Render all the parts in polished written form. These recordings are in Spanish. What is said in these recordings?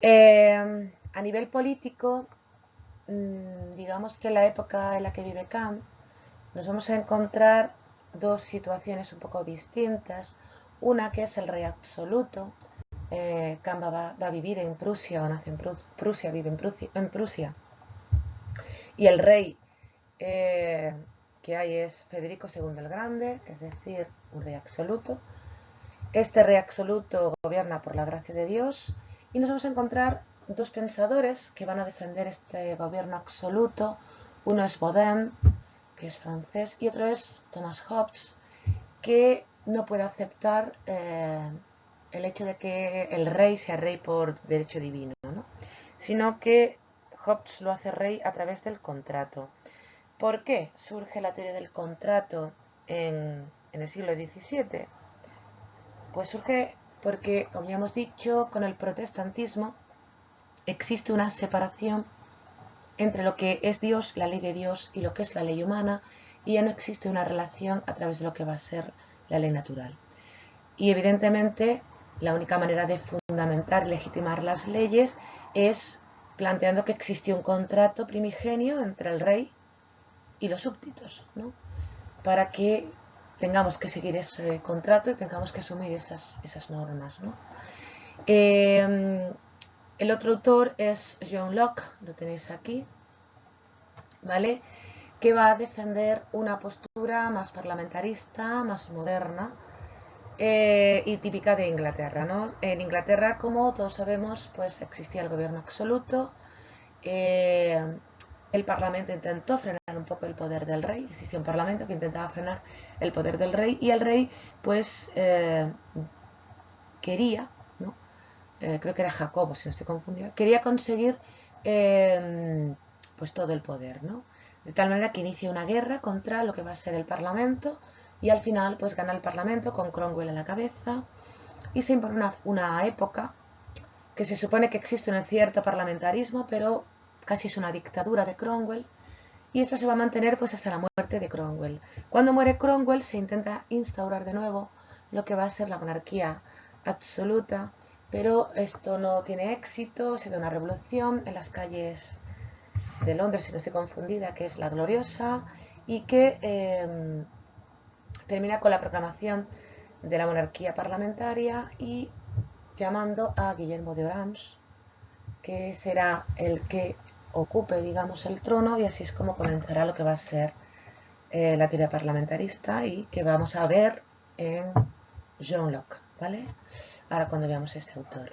A nivel político, digamos que en la época en la que vive Kant, nos vamos a encontrar dos situaciones un poco distintas. Una que es el rey absoluto. Kant va a vivir en Prusia, o nace en Prusia, vive en Prusia. Y el rey que hay es Federico II el Grande, es decir, un rey absoluto. Este rey absoluto gobierna por la gracia de Dios y nos vamos a encontrar dos pensadores que van a defender este gobierno absoluto. Uno es Baudin, que es francés, y otro es Thomas Hobbes, que no puede aceptar el hecho de que el rey sea rey por derecho divino, ¿no? Sino que Hobbes lo hace rey a través del contrato. ¿Por qué surge la teoría del contrato en el siglo XVII? Pues surge porque, como ya hemos dicho, con el protestantismo existe una separación entre lo que es Dios, la ley de Dios, y lo que es la ley humana, y ya no existe una relación a través de lo que va a ser la ley natural. Y evidentemente la única manera de fundamentar y legitimar las leyes es planteando que existió un contrato primigenio entre el rey y los súbditos, ¿no? Para que tengamos que seguir ese contrato y tengamos que asumir esas normas, ¿no? El otro autor es John Locke, lo tenéis aquí, ¿vale? Que va a defender una postura más parlamentarista, más moderna y típica de Inglaterra, ¿no? En Inglaterra, como todos sabemos, pues existía el gobierno absoluto. El Parlamento intentó frenar un poco el poder del rey. Existía un Parlamento que intentaba frenar el poder del rey y el rey, pues, quería, ¿no? Creo que era Jacobo, si no estoy confundida, quería conseguir pues todo el poder, ¿no? De tal manera que inicia una guerra contra lo que va a ser el Parlamento y al final pues gana el Parlamento con Cromwell a la cabeza y se impone una época que se supone que existe un cierto parlamentarismo, pero casi es una dictadura de Cromwell y esto se va a mantener pues hasta la muerte de Cromwell. Cuando muere Cromwell se intenta instaurar de nuevo lo que va a ser la monarquía absoluta, pero esto no tiene éxito, se da una revolución en las calles de Londres, si no estoy confundida, que es la Gloriosa, y que termina con la proclamación de la monarquía parlamentaria y llamando a Guillermo de Orange, que será el que ocupe, digamos, el trono, y así es como comenzará lo que va a ser la teoría parlamentarista y que vamos a ver en John Locke, ¿vale? Ahora cuando veamos este autor.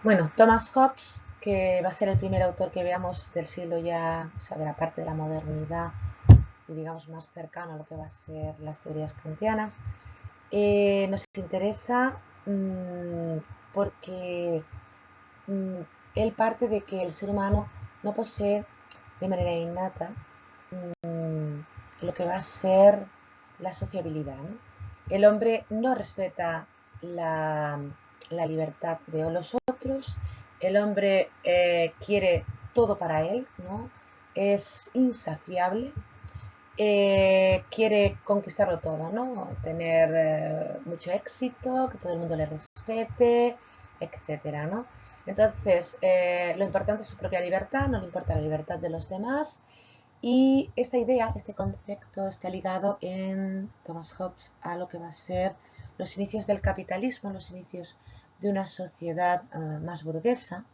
Bueno, Thomas Hobbes, que va a ser el primer autor que veamos del siglo ya, o sea, de la parte de la modernidad y digamos más cercano a lo que va a ser las teorías kantianas, nos interesa porque él parte de que el ser humano no posee de manera innata lo que va a ser la sociabilidad, ¿no? El hombre no respeta la libertad de los otros, el hombre quiere todo para él, ¿no? Es insaciable, quiere conquistarlo todo, ¿no? Tener mucho éxito, que todo el mundo le respete, etcétera, ¿no? Entonces, lo importante es su propia libertad, no le importa la libertad de los demás. Y esta idea, este concepto está ligado en Thomas Hobbes a lo que va a ser los inicios del capitalismo, los inicios de una sociedad más burguesa.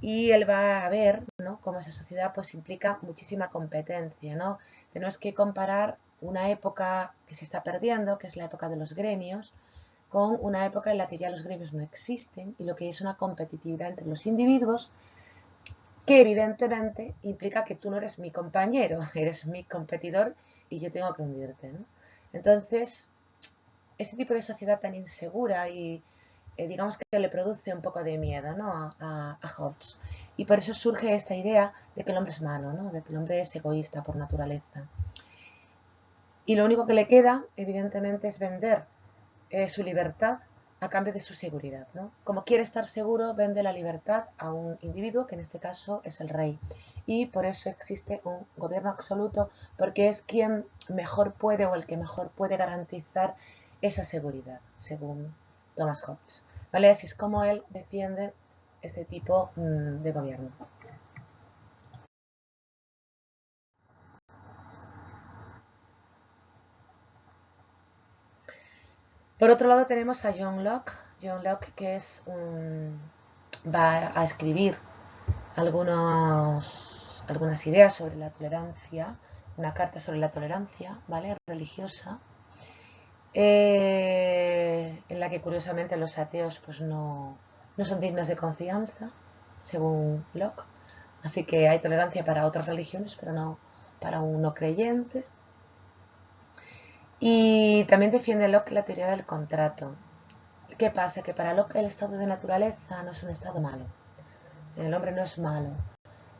Y él va a ver, ¿no?, cómo esa sociedad pues implica muchísima competencia, ¿no? Tenemos que comparar una época que se está perdiendo, que es la época de los gremios, con una época en la que ya los gremios no existen y lo que es una competitividad entre los individuos que evidentemente implica que tú no eres mi compañero, eres mi competidor y yo tengo que hundirte, ¿no? Entonces, ese tipo de sociedad tan insegura y digamos que le produce un poco de miedo, ¿no?, a Hobbes. Y por eso surge esta idea de que el hombre es malo, ¿no?, de que el hombre es egoísta por naturaleza. Y lo único que le queda, evidentemente, es vender su libertad a cambio de su seguridad, ¿no? Como quiere estar seguro, vende la libertad a un individuo, que en este caso es el rey. y por eso existe un gobierno absoluto, porque es quien mejor puede o el que mejor puede garantizar esa seguridad, según Thomas Hobbes. ¿Vale? Así es como él defiende este tipo de gobierno. Por otro lado tenemos a John Locke. John Locke, que es va a escribir algunas ideas sobre la tolerancia, una carta sobre la tolerancia, ¿vale? Religiosa, en la que curiosamente los ateos pues no son dignos de confianza, según Locke. Así que hay tolerancia para otras religiones, pero no para un no creyente. Y también defiende Locke la teoría del contrato. ¿Qué pasa? Que para Locke el estado de naturaleza no es un estado malo. El hombre no es malo.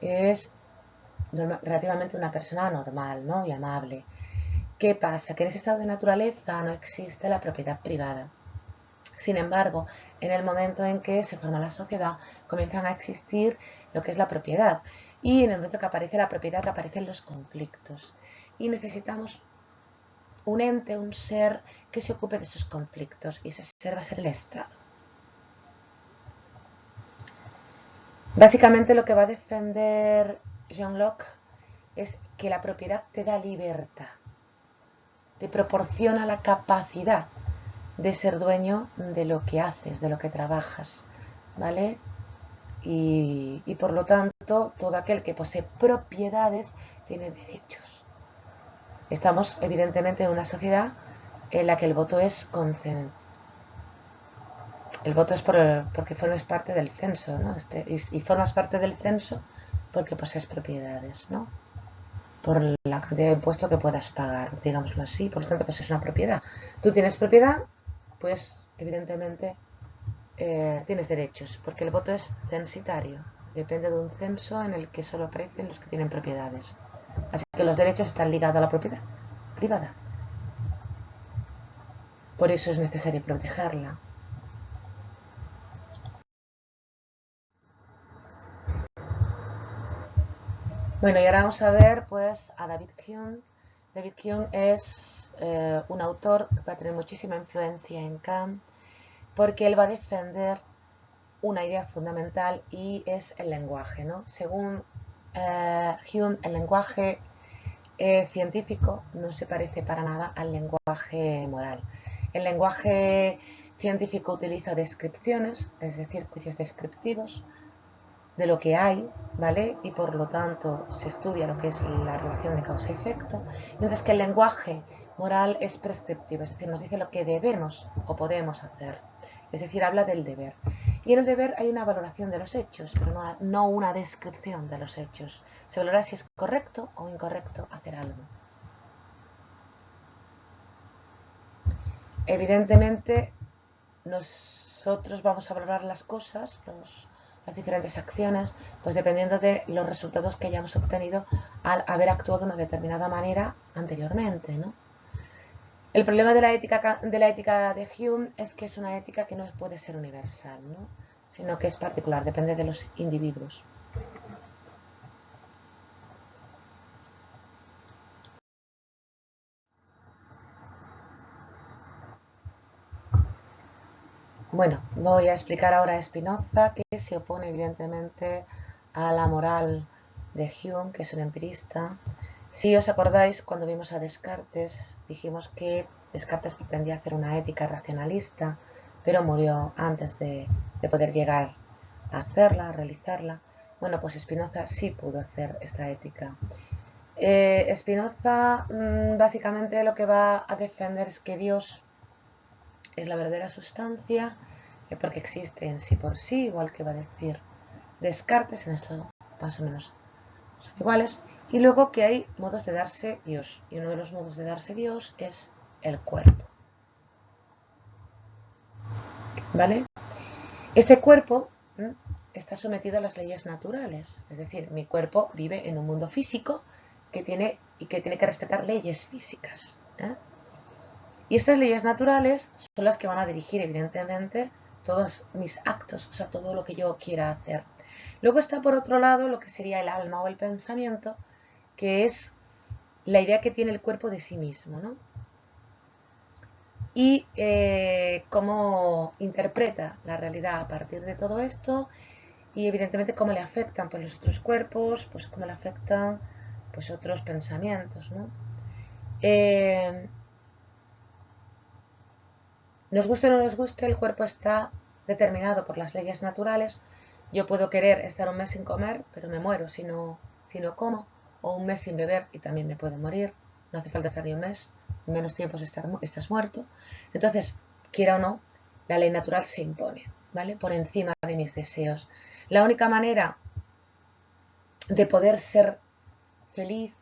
Es relativamente una persona normal, ¿no? Y amable. ¿Qué pasa? Que en ese estado de naturaleza no existe la propiedad privada. Sin embargo, en el momento en que se forma la sociedad, comienzan a existir lo que es la propiedad. Y en el momento que aparece la propiedad, aparecen los conflictos. Y necesitamos un ente, un ser que se ocupe de esos conflictos. Y ese ser va a ser el Estado. Básicamente lo que va a defender John Locke es que la propiedad te da libertad, te proporciona la capacidad de ser dueño de lo que haces, de lo que trabajas, ¿vale? Y por lo tanto, todo aquel que posee propiedades tiene derechos. Estamos evidentemente en una sociedad en la que el voto es el voto es porque formas parte del censo, ¿no? Y formas parte del censo porque posees propiedades, ¿no? Por la cantidad de impuesto que puedas pagar, digámoslo así. Por lo tanto, pues es una propiedad. Tú tienes propiedad, pues evidentemente tienes derechos, porque el voto es censitario. Depende de un censo en el que solo aparecen los que tienen propiedades. Así que los derechos están ligados a la propiedad privada. Por eso es necesario protegerla. Bueno, y ahora vamos a ver pues a David Hume. David Hume es un autor que va a tener muchísima influencia en Kant, porque él va a defender una idea fundamental y es el lenguaje, ¿no? Según Hume, el lenguaje científico no se parece para nada al lenguaje moral. El lenguaje científico utiliza descripciones, es decir, juicios descriptivos de lo que hay, ¿vale? Y por lo tanto se estudia lo que es la relación de causa-efecto, mientras que el lenguaje moral es prescriptivo, es decir, nos dice lo que debemos o podemos hacer, es decir, habla del deber. Y en el deber hay una valoración de los hechos, pero no una descripción de los hechos. Se valora si es correcto o incorrecto hacer algo. Evidentemente, nosotros vamos a valorar las cosas, las diferentes acciones, pues dependiendo de los resultados que hayamos obtenido al haber actuado de una determinada manera anteriormente, ¿no? El problema de la ética de Hume es que es una ética que no puede ser universal, ¿no? Sino que es particular, depende de los individuos. Bueno, voy a explicar ahora a Spinoza, que se opone evidentemente a la moral de Hume, que es un empirista. Si os acordáis, cuando vimos a Descartes, dijimos que Descartes pretendía hacer una ética racionalista, pero murió antes de poder llegar a hacerla, a realizarla. Bueno, pues Spinoza sí pudo hacer esta ética. Spinoza básicamente lo que va a defender es que Dios es la verdadera sustancia, porque existe en sí por sí, igual que va a decir Descartes, en esto más o menos son iguales, y luego que hay modos de darse Dios, y uno de los modos de darse Dios es el cuerpo. ¿Vale? Este cuerpo está sometido a las leyes naturales, es decir, mi cuerpo vive en un mundo físico que tiene que respetar leyes físicas. Y estas leyes naturales son las que van a dirigir, evidentemente, todos mis actos, o sea, todo lo que yo quiera hacer. Luego está por otro lado lo que sería el alma o el pensamiento, que es la idea que tiene el cuerpo de sí mismo, ¿no? Y cómo interpreta la realidad a partir de todo esto y evidentemente cómo le afectan pues, los otros cuerpos, pues cómo le afectan pues, otros pensamientos, ¿no? Nos guste o no nos guste, el cuerpo está determinado por las leyes naturales. Yo puedo querer estar un mes sin comer, pero me muero si no como, o un mes sin beber y también me puedo morir. No hace falta estar ni un mes, menos tiempo estás muerto. Entonces, quiera o no, la ley natural se impone, ¿vale? Por encima de mis deseos. La única manera de poder ser feliz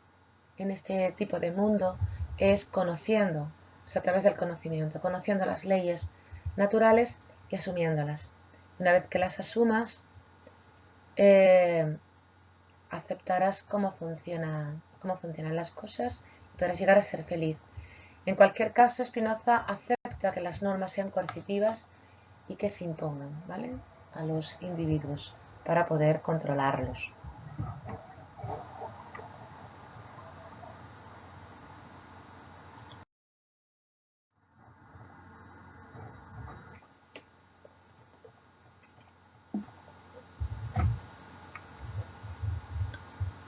en este tipo de mundo es conociendo, o sea, a través del conocimiento, conociendo las leyes naturales y asumiéndolas. Una vez que las asumas, aceptarás cómo funcionan las cosas y podrás llegar a ser feliz. En cualquier caso, Spinoza acepta que las normas sean coercitivas y que se impongan, ¿vale?, a los individuos para poder controlarlos.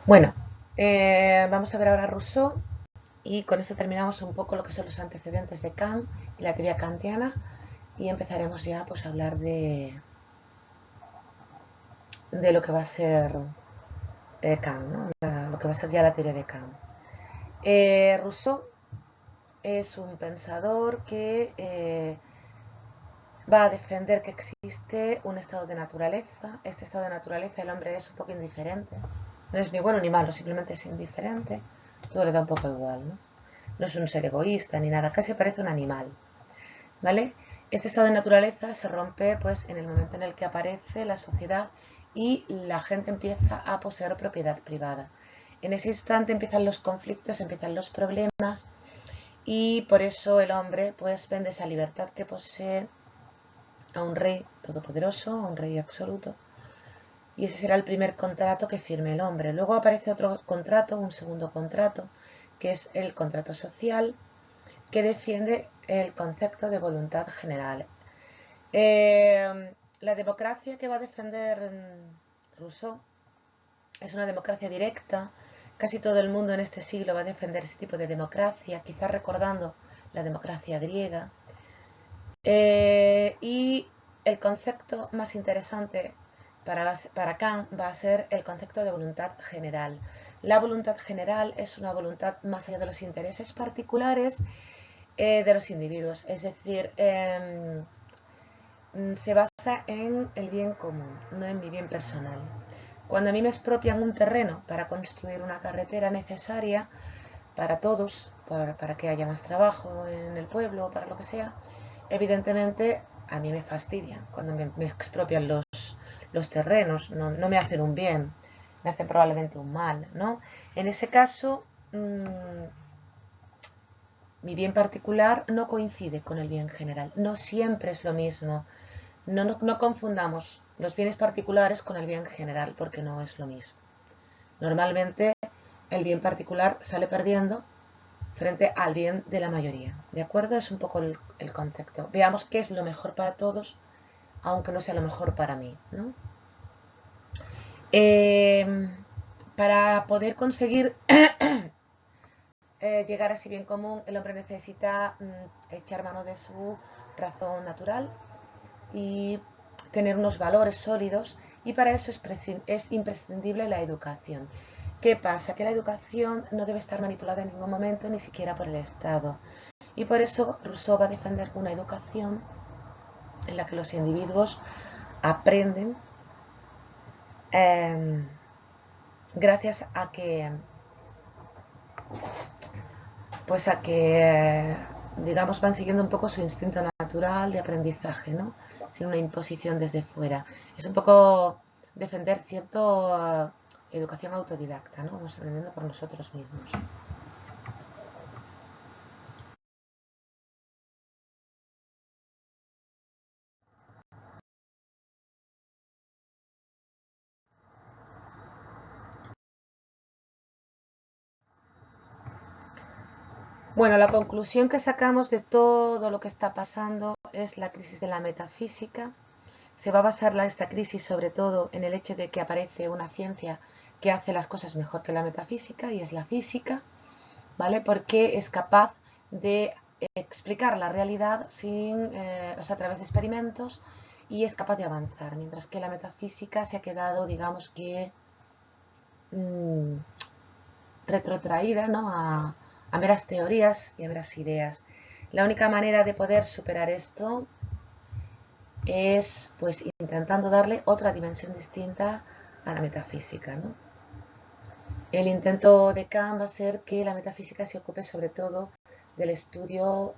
Bueno, vamos a ver ahora Rousseau y con esto terminamos un poco lo que son los antecedentes de Kant y la teoría kantiana y empezaremos ya pues, a hablar de lo que va a ser Kant, ¿no? Lo que va a ser ya la teoría de Kant. Rousseau es un pensador que va a defender que existe un estado de naturaleza. Este estado de naturaleza el hombre es un poco indiferente. No es ni bueno ni malo, simplemente es indiferente. Todo le da un poco igual, ¿no? No es un ser egoísta ni nada, casi parece un animal, ¿vale? Este estado de naturaleza se rompe pues en el momento en el que aparece la sociedad y la gente empieza a poseer propiedad privada. En ese instante empiezan los conflictos, empiezan los problemas y por eso el hombre pues vende esa libertad que posee a un rey todopoderoso, a un rey absoluto, y ese será el primer contrato que firme el hombre. Luego aparece otro contrato, un segundo contrato, que es el contrato social, que defiende el concepto de voluntad general. La democracia que va a defender Rousseau es una democracia directa. Casi todo el mundo en este siglo va a defender ese tipo de democracia, quizás recordando la democracia griega. Y el concepto más interesante para Kant va a ser el concepto de voluntad general. La voluntad general es una voluntad más allá de los intereses particulares de los individuos, es decir, se basa en el bien común, no en mi bien personal. Cuando a mí me expropian un terreno para construir una carretera necesaria para todos, para que haya más trabajo en el pueblo, para lo que sea, evidentemente a mí me fastidia cuando me expropian los terrenos, no me hacen un bien, me hacen probablemente un mal, ¿no? En ese caso, mi bien particular no coincide con el bien general, no siempre es lo mismo. No confundamos los bienes particulares con el bien general, porque no es lo mismo. Normalmente el bien particular sale perdiendo frente al bien de la mayoría. ¿De acuerdo? Es un poco el concepto. Veamos qué es lo mejor para todos, aunque no sea lo mejor para mí, ¿no? Para poder conseguir llegar a ese bien común, el hombre necesita echar mano de su razón natural y tener unos valores sólidos, y para eso es imprescindible la educación. ¿Qué pasa? Que la educación no debe estar manipulada en ningún momento, ni siquiera por el Estado. Y por eso Rousseau va a defender una educación en la que los individuos aprenden gracias a que digamos van siguiendo un poco su instinto natural de aprendizaje, ¿no? Sin una imposición desde fuera. Es un poco defender cierta educación autodidacta, ¿no? Vamos aprendiendo por nosotros mismos. Bueno, la conclusión que sacamos de todo lo que está pasando es la crisis de la metafísica. Se va a basar esta crisis sobre todo en el hecho de que aparece una ciencia que hace las cosas mejor que la metafísica, y es la física, ¿vale? Porque es capaz de explicar la realidad a través de experimentos, y es capaz de avanzar, mientras que la metafísica se ha quedado, digamos que, retrotraída, ¿no? a meras teorías y a meras ideas. La única manera de poder superar esto es pues intentando darle otra dimensión distinta a la metafísica, ¿no? El intento de Kant va a ser que la metafísica se ocupe sobre todo del estudio,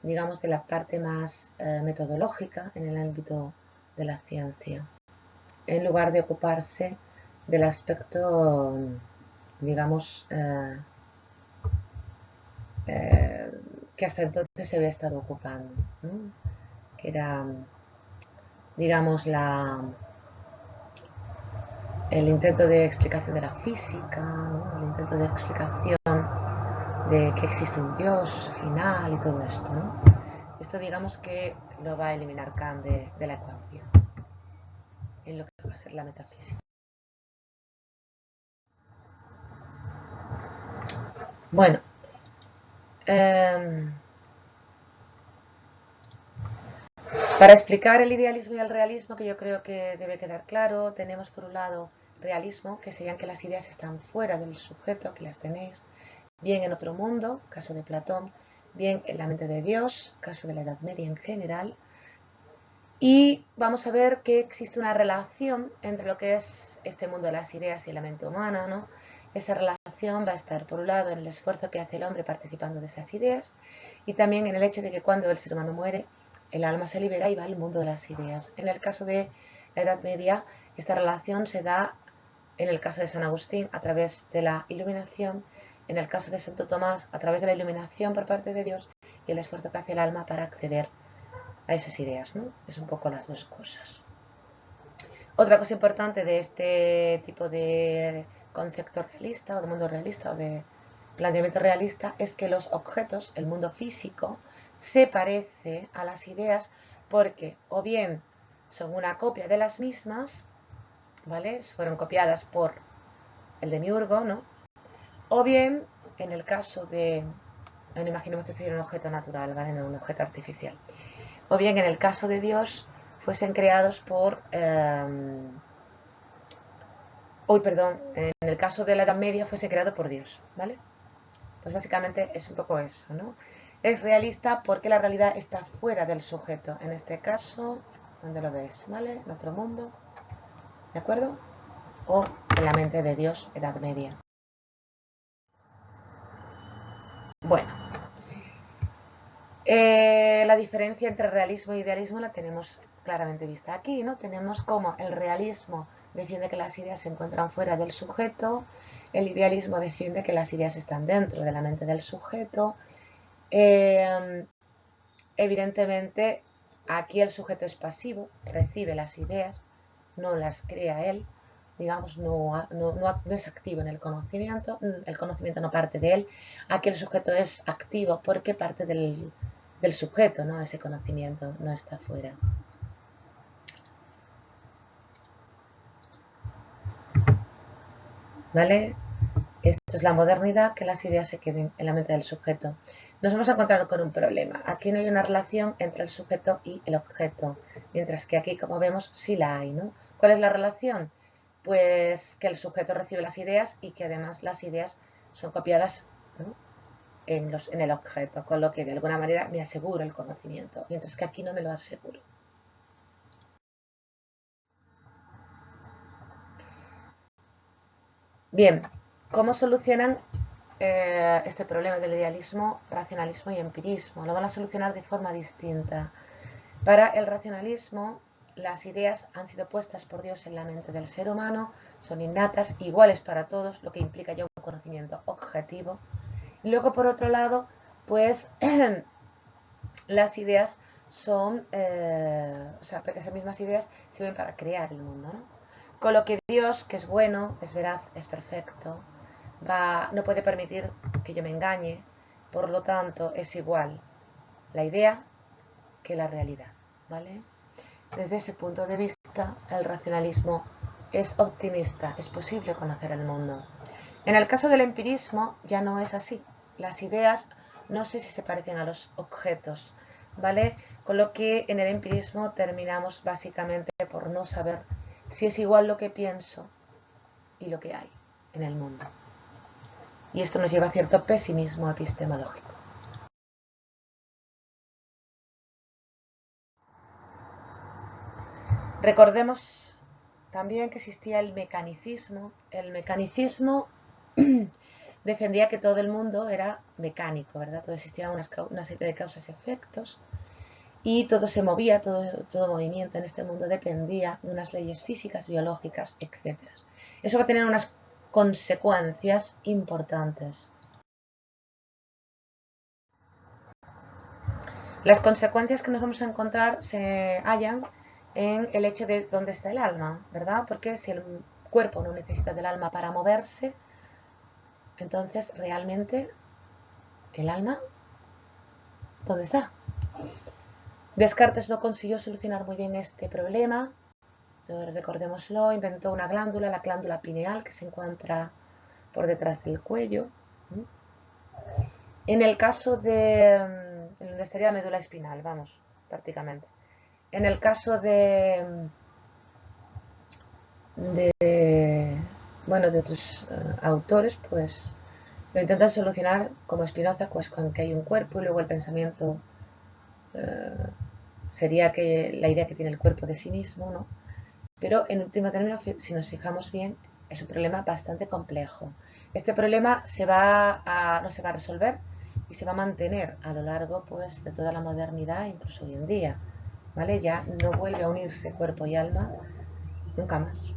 digamos, de la parte más metodológica en el ámbito de la ciencia, en lugar de ocuparse del aspecto, digamos, que hasta entonces se había estado ocupando, ¿no? Que era, digamos, el intento de explicación de la física, ¿no? El intento de explicación de que existe un Dios final y todo esto, ¿no? Esto, digamos, que lo va a eliminar Kant de la ecuación, en lo que va a ser la metafísica. Bueno, para explicar el idealismo y el realismo, que yo creo que debe quedar claro, tenemos por un lado realismo, que serían que las ideas están fuera del sujeto, aquí las tenéis, bien en otro mundo, caso de Platón, bien en la mente de Dios, caso de la Edad Media en general. Y vamos a ver que existe una relación entre lo que es este mundo de las ideas y la mente humana, ¿no? Esa relación va a estar, por un lado, en el esfuerzo que hace el hombre participando de esas ideas, y también en el hecho de que cuando el ser humano muere, el alma se libera y va al mundo de las ideas. En el caso de la Edad Media, esta relación se da, en el caso de San Agustín, a través de la iluminación, en el caso de Santo Tomás, a través de la iluminación por parte de Dios y el esfuerzo que hace el alma para acceder a esas ideas, ¿no? Es un poco las dos cosas. Otra cosa importante de este tipo de concepto realista o de mundo realista o de planteamiento realista es que los objetos, el mundo físico, se parece a las ideas porque o bien son una copia de las mismas, ¿vale? Fueron copiadas por el demiurgo, ¿no? O bien, en el caso de, bueno, imaginemos que sería un objeto natural, ¿vale? No un objeto artificial. O bien, en el caso de Dios, fuesen creados por... en el caso de la Edad Media fuese creado por Dios, ¿vale? Pues básicamente es un poco eso, ¿no? Es realista porque la realidad está fuera del sujeto. En este caso, ¿dónde lo ves? ¿Vale? En otro mundo, ¿de acuerdo? O en la mente de Dios, Edad Media. Bueno, la diferencia entre realismo e idealismo la tenemos claramente vista aquí, ¿no? Tenemos como el realismo defiende que las ideas se encuentran fuera del sujeto, el idealismo defiende que las ideas están dentro de la mente del sujeto. Evidentemente, aquí el sujeto es pasivo, recibe las ideas, no las crea él, digamos, no es activo en el conocimiento no parte de él. Aquí el sujeto es activo porque parte del sujeto, ¿no? Ese conocimiento no está fuera. ¿Vale? Esto es la modernidad, que las ideas se queden en la mente del sujeto. Nos hemos encontrado con un problema. Aquí no hay una relación entre el sujeto y el objeto, mientras que aquí, como vemos, sí la hay, ¿no? ¿Cuál es la relación? Pues que el sujeto recibe las ideas y que además las ideas son copiadas, ¿no? en el objeto, con lo que de alguna manera me aseguro el conocimiento, mientras que aquí no me lo aseguro. Bien, ¿cómo solucionan este problema del idealismo, racionalismo y empirismo? Lo van a solucionar de forma distinta. Para el racionalismo, las ideas han sido puestas por Dios en la mente del ser humano, son innatas, iguales para todos, lo que implica ya un conocimiento objetivo. Y luego, por otro lado, pues las ideas son, esas mismas ideas sirven para crear el mundo, ¿no? Con lo que Dios, que es bueno, es veraz, es perfecto, no puede permitir aunque yo me engañe, por lo tanto es igual la idea que la realidad, ¿vale? Desde ese punto de vista, el racionalismo es optimista, es posible conocer el mundo. En el caso del empirismo ya no es así. Las ideas no sé si se parecen a los objetos, ¿vale? Con lo que en el empirismo terminamos básicamente por no saber si es igual lo que pienso y lo que hay en el mundo. Y esto nos lleva a cierto pesimismo epistemológico. Recordemos también que existía el mecanicismo. El mecanicismo defendía que todo el mundo era mecánico, ¿verdad? Todo existía una serie de causas y efectos y todo se movía, todo movimiento en este mundo dependía de unas leyes físicas, biológicas, etc. Eso va a tener unas consecuencias importantes. Las consecuencias que nos vamos a encontrar se hallan en el hecho de dónde está el alma, ¿verdad? Porque si el cuerpo no necesita del alma para moverse, entonces realmente el alma, ¿dónde está? Descartes no consiguió solucionar muy bien este problema, recordémoslo, inventó una glándula, la glándula pineal, que se encuentra por detrás del cuello. En el caso de donde estaría la médula espinal, vamos, prácticamente. En el caso de otros autores, pues lo intentan solucionar como Spinoza, pues con que hay un cuerpo y luego el pensamiento sería que la idea que tiene el cuerpo de sí mismo, ¿no? Pero en último término, si nos fijamos bien, es un problema bastante complejo. Este problema no se va a resolver y se va a mantener a lo largo pues, de toda la modernidad, incluso hoy en día. ¿Vale? Ya no vuelve a unirse cuerpo y alma nunca más.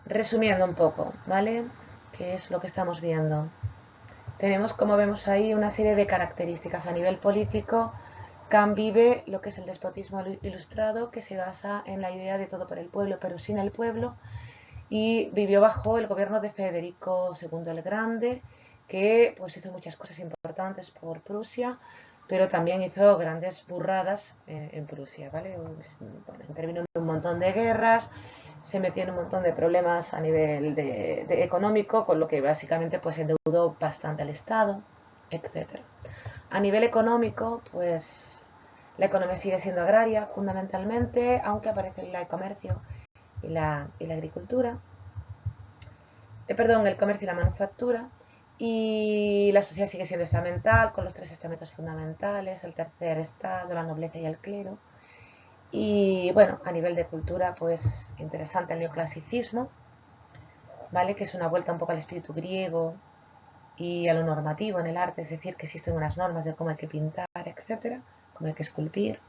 Resumiendo un poco, ¿vale? ¿Qué es lo que estamos viendo? Tenemos, como vemos ahí, una serie de características a nivel político. Kant vive lo que es el despotismo ilustrado, que se basa en la idea de todo por el pueblo, pero sin el pueblo, y vivió bajo el gobierno de Federico II el Grande, que pues hizo muchas cosas importantes por Prusia, pero también hizo grandes burradas en Prusia, ¿vale? Bueno, intervino en un montón de guerras, se metió en un montón de problemas a nivel de económico, con lo que básicamente pues endeudó bastante al Estado, etc. A nivel económico, pues la economía sigue siendo agraria fundamentalmente, aunque aparece el comercio y la agricultura, el comercio y la manufactura, y la sociedad sigue siendo estamental, con los tres estamentos fundamentales, el tercer estado, la nobleza y el clero. Y bueno, a nivel de cultura, pues interesante el neoclasicismo, ¿vale? Que es una vuelta un poco al espíritu griego y a lo normativo en el arte, es decir, que existen unas normas de cómo hay que pintar, etcétera, cómo hay que esculpir.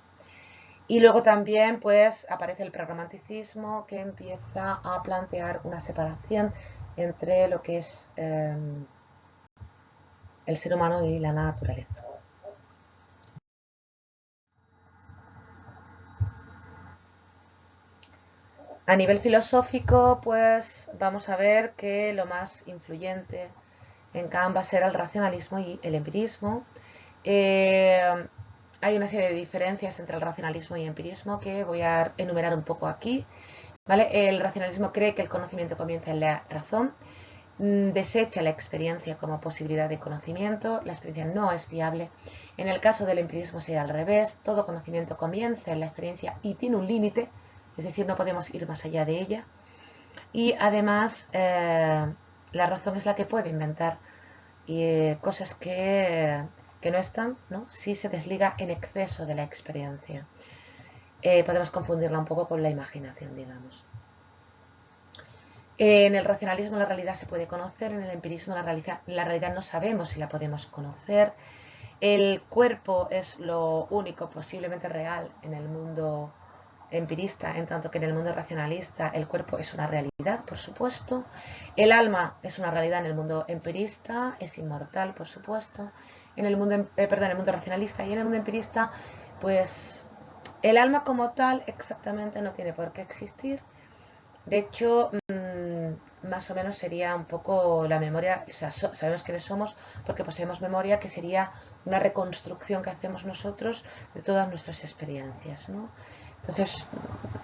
Y luego también pues aparece el pragmaticismo, que empieza a plantear una separación entre lo que es el ser humano y la naturaleza. A nivel filosófico, pues vamos a ver que lo más influyente en Kant va a ser el racionalismo y el empirismo. Hay una serie de diferencias entre el racionalismo y el empirismo que voy a enumerar un poco aquí. ¿Vale? El racionalismo cree que el conocimiento comienza en la razón, desecha la experiencia como posibilidad de conocimiento, la experiencia no es fiable. En el caso del empirismo sería al revés, todo conocimiento comienza en la experiencia y tiene un límite, es decir, no podemos ir más allá de ella. Y además, la razón es la que puede inventar cosas que no están, ¿no? Si se desliga en exceso de la experiencia. Podemos confundirla un poco con la imaginación, digamos. En el racionalismo la realidad se puede conocer, en el empirismo la realidad no sabemos si la podemos conocer. El cuerpo es lo único posiblemente real en el mundo empirista, en tanto que en el mundo racionalista el cuerpo es una realidad, por supuesto. El alma es una realidad en el mundo empirista, es inmortal, por supuesto. En el mundo, el mundo racionalista y en el mundo empirista, pues El alma como tal exactamente no tiene por qué existir. De hecho, más o menos sería un poco la memoria, o sea, sabemos quiénes somos porque poseemos memoria, que sería una reconstrucción que hacemos nosotros de todas nuestras experiencias, ¿no? Entonces,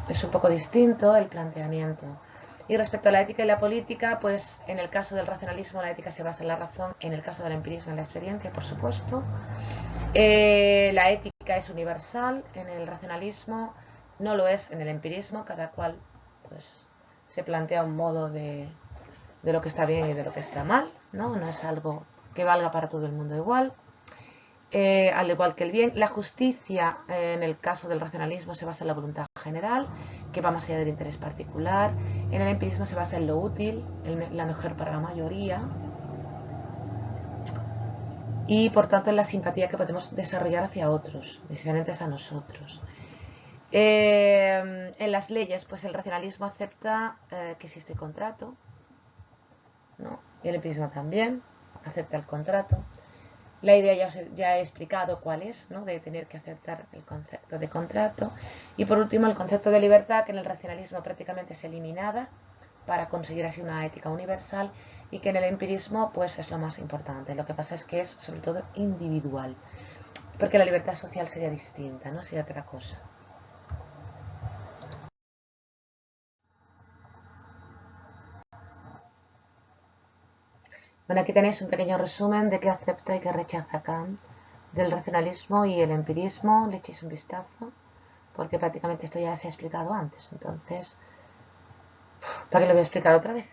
es un poco distinto el planteamiento. Y respecto a la ética y la política, pues en el caso del racionalismo la ética se basa en la razón, en el caso del empirismo en la experiencia, por supuesto. La ética es universal, en el racionalismo no lo es, en el empirismo cada cual pues se plantea un modo de lo que está bien y de lo que está mal, ¿no? No es algo que valga para todo el mundo igual. Al igual que el bien, la justicia en el caso del racionalismo se basa en la voluntad general, que va más allá del interés particular. En el empirismo se basa en lo útil, la mejor para la mayoría, y por tanto en la simpatía que podemos desarrollar hacia otros, diferentes a nosotros. En las leyes, pues el racionalismo acepta que existe contrato, ¿no? Y el empirismo también acepta el contrato. La idea ya he explicado cuál es, ¿no? De tener que aceptar el concepto de contrato. Y por último, el concepto de libertad, que en el racionalismo prácticamente es eliminada para conseguir así una ética universal, y que en el empirismo pues es lo más importante. Lo que pasa es que es sobre todo individual, porque la libertad social sería distinta, ¿no? Sería otra cosa. Bueno, aquí tenéis un pequeño resumen de qué acepta y qué rechaza Kant del racionalismo y el empirismo. Le echéis un vistazo, porque prácticamente esto ya se ha explicado antes. Entonces, ¿para qué lo voy a explicar otra vez?